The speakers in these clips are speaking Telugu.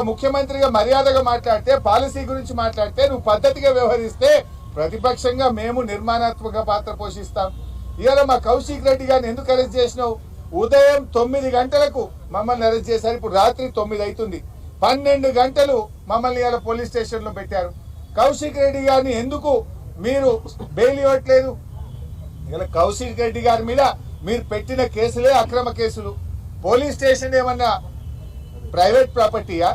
ముఖ్యమంత్రిగా మర్యాదగా మాట్లాడితే, పాలసీ గురించి మాట్లాడితే, నువ్వు పద్ధతిగా వ్యవహరిస్తే ప్రతిపక్షంగా మేము నిర్మాణాత్మక పాత్ర పోషిస్తాం. ఇవాళ మా కౌశిక్ రెడ్డి గారిని ఎందుకు అరెస్ట్ చేసినావు? ఉదయం 9 గంటలకు మమ్మల్ని అరెస్ట్ చేశారు. ఇప్పుడు రాత్రి 9 అవుతుంది. 12 గంటలు మమ్మల్ని ఇవాళ పోలీస్ స్టేషన్ లో పెట్టారు. కౌశిక్ రెడ్డి గారిని ఎందుకు మీరు బెయిల్ ఇవ్వట్లేదు? ఇలా కౌశిక్ రెడ్డి గారి మీద మీరు పెట్టిన కేసులే అక్రమ కేసులు. పోలీస్ స్టేషన్ ఏమన్నా ప్రైవేట్ ప్రాపర్టీయా?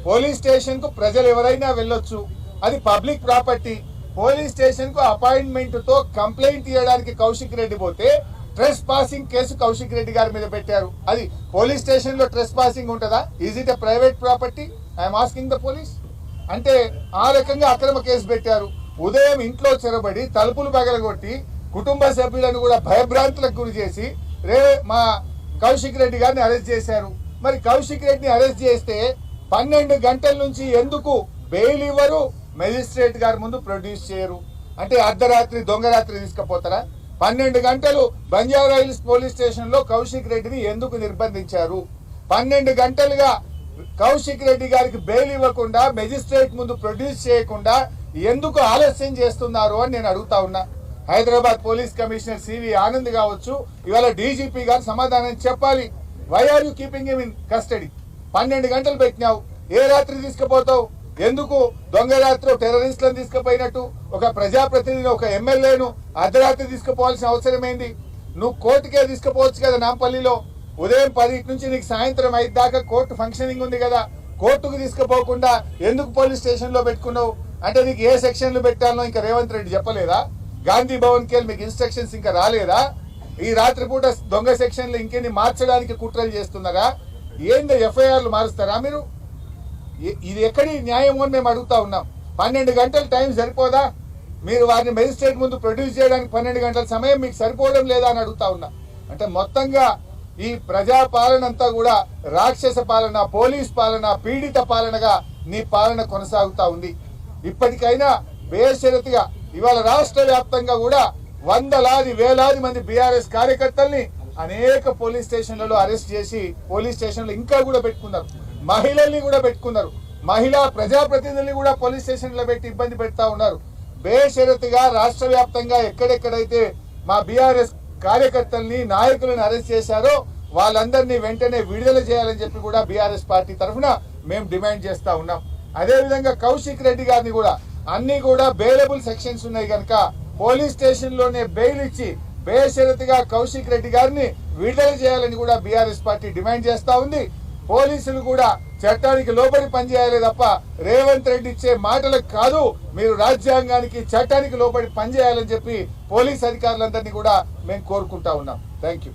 పోలీస్ స్టేషన్ కు ప్రజలు ఎవరైనా వెళ్ళొచ్చు, అది పబ్లిక్ ప్రాపర్టీ. పోలీస్ స్టేషన్ కు అపాయింట్మెంట్ తో కంప్లైంట్ ఇవ్వడానికి కౌశిక్ రెడ్డి పోతే ట్రెస్ పాసింగ్ కేసు కౌశిక్ రెడ్డి గారి మీద పెట్టారు. అది పోలీస్ స్టేషన్ లో ట్రెస్ పాసింగ్ ఉంటుందా? Is it a private property? I'm asking the police. అంటే ఆ రకంగా అక్రమ కేసు పెట్టారు. ఉదయం ఇంట్లో చెరబడి తలుపులు పగలగొట్టి కుటుంబ సభ్యులను కూడా భయభ్రాంతులకు గురి చేసి మా కౌశిక్ రెడ్డి గారిని అరెస్ట్ చేశారు. మరి కౌశిక్ రెడ్డిని అరెస్ట్ చేస్తే 12 గంటల నుంచి ఎందుకు బెయిల్ ఇవ్వరు? మెజిస్ట్రేట్ గారి ముందు ప్రొడ్యూస్ చేయరు. అంటే అర్ధరాత్రి దొంగరాత్రి తీసుకుపోతారా? 12 గంటలు బంజారా హిల్స్ పోలీస్ స్టేషన్ లో కౌశిక్ రెడ్డిని ఎందుకు నిర్బంధించారు? 12 గంటలుగా కౌశిక్ రెడ్డి గారికి బెయిల్ ఇవ్వకుండా, మెజిస్ట్రేట్ ముందు ప్రొడ్యూస్ చేయకుండా ఎందుకు ఆలస్యం చేస్తున్నారు అని నేను అడుగుతా ఉన్నా. Hyderabad police commissioner CV Anand కావచ్చు, ఇవాళ డీజీపీ గారు సమాధానం చెప్పాలి. Why are you keeping him in custody? 12 గంటలు పెట్టినావు, ఏ రాత్రి తీసుకుపోతావు? ఎందుకు దొంగ రాత్రి టెర్రరిస్టులను తీసుకుపోయినట్టు ఒక ప్రజాప్రతినిధిని, ఒక ఎమ్మెల్యేను అర్ధరాత్రి తీసుకుపోవాల్సిన అవసరం ఏంది? నువ్వు కోర్టుకే తీసుకుపోవచ్చు కదా. నాంపల్లిలో ఉదయం 10 నుంచి నీకు సాయంత్రం 5 దాకా కోర్టు ఫంక్షనింగ్ ఉంది కదా. కోర్టుకు తీసుకుపోకుండా ఎందుకు పోలీస్ స్టేషన్ లో పెట్టుకున్నావు? అంటే నీకు ఏ సెక్షన్లు పెట్టాలో ఇంకా రేవంత్ రెడ్డి చెప్పలేదా? గాంధీ భవన్ కి మీకు ఇన్స్ట్రక్షన్స్ ఇంకా రాలేదా? ఈ రాత్రిపూట దొంగ సెక్షన్లు ఇంకెన్ని మార్చడానికి కుట్రలు చేస్తున్నారా? ఏందో ఎఫ్ఐఆర్లు మారుస్తారా మీరు? ఇది ఎక్కడి న్యాయం అని మేము అడుగుతా ఉన్నాం. 12 గంటల టైం సరిపోదా? మీరు వారిని మెజిస్ట్రేట్ ముందు ప్రొడ్యూస్ చేయడానికి 12 గంటల సమయం మీకు సరిపోవడం లేదా అని అడుగుతా ఉన్నా. అంటే మొత్తంగా ఈ ప్రజా పాలన అంతా కూడా రాక్షస పాలన, పోలీస్ పాలన, పీడిత పాలనగా నీ పాలన కొనసాగుతా ఉంది. ఇప్పటికైనా బేషరతుగా ఇవాళ రాష్ట్ర వ్యాప్తంగా కూడా వందలాది వేలాది మంది బీఆర్ఎస్ కార్యకర్తల్ని అనేక పోలీస్ స్టేషన్లలో అరెస్ట్ చేసి పోలీస్ స్టేషన్లు ఇంకా కూడా పెట్టుకున్నారు. మహిళల్ని కూడా పెట్టుకున్నారు. మహిళా ప్రజాప్రతినిధుల్ని కూడా పోలీస్ స్టేషన్లో పెట్టి ఇబ్బంది పెడతా ఉన్నారు. బేషరతుగా రాష్ట్ర వ్యాప్తంగా ఎక్కడెక్కడైతే మా బీఆర్ఎస్ కార్యకర్తల్ని, నాయకులను అరెస్ట్ చేశారో వాళ్ళందరినీ వెంటనే విడుదల చేయాలని చెప్పి కూడా బీఆర్ఎస్ పార్టీ తరఫున మేము డిమాండ్ చేస్తా ఉన్నాం. అదేవిధంగా కౌశిక్ రెడ్డి గారిని కూడా అన్ని కూడా బెయిలబుల్ సెక్షన్స్ ఉన్నాయి కనుక పోలీస్ స్టేషన్ లోనే బెయిల్ ఇచ్చి బేషరతుగా కౌశిక్ రెడ్డి గారిని విడుదల చేయాలని కూడా బీఆర్ఎస్ పార్టీ డిమాండ్ చేస్తా ఉంది. పోలీసులు కూడా చట్టానికి లోబడి పనిచేయాలి తప్ప రేవంత్ రెడ్డి ఇచ్చే మాటలకు కాదు, మీరు రాజ్యాంగానికి, చట్టానికి లోబడి పనిచేయాలని చెప్పి పోలీస్ అధికారులందరినీ కూడా మేము కోరుకుంటా ఉన్నాం. Thank you.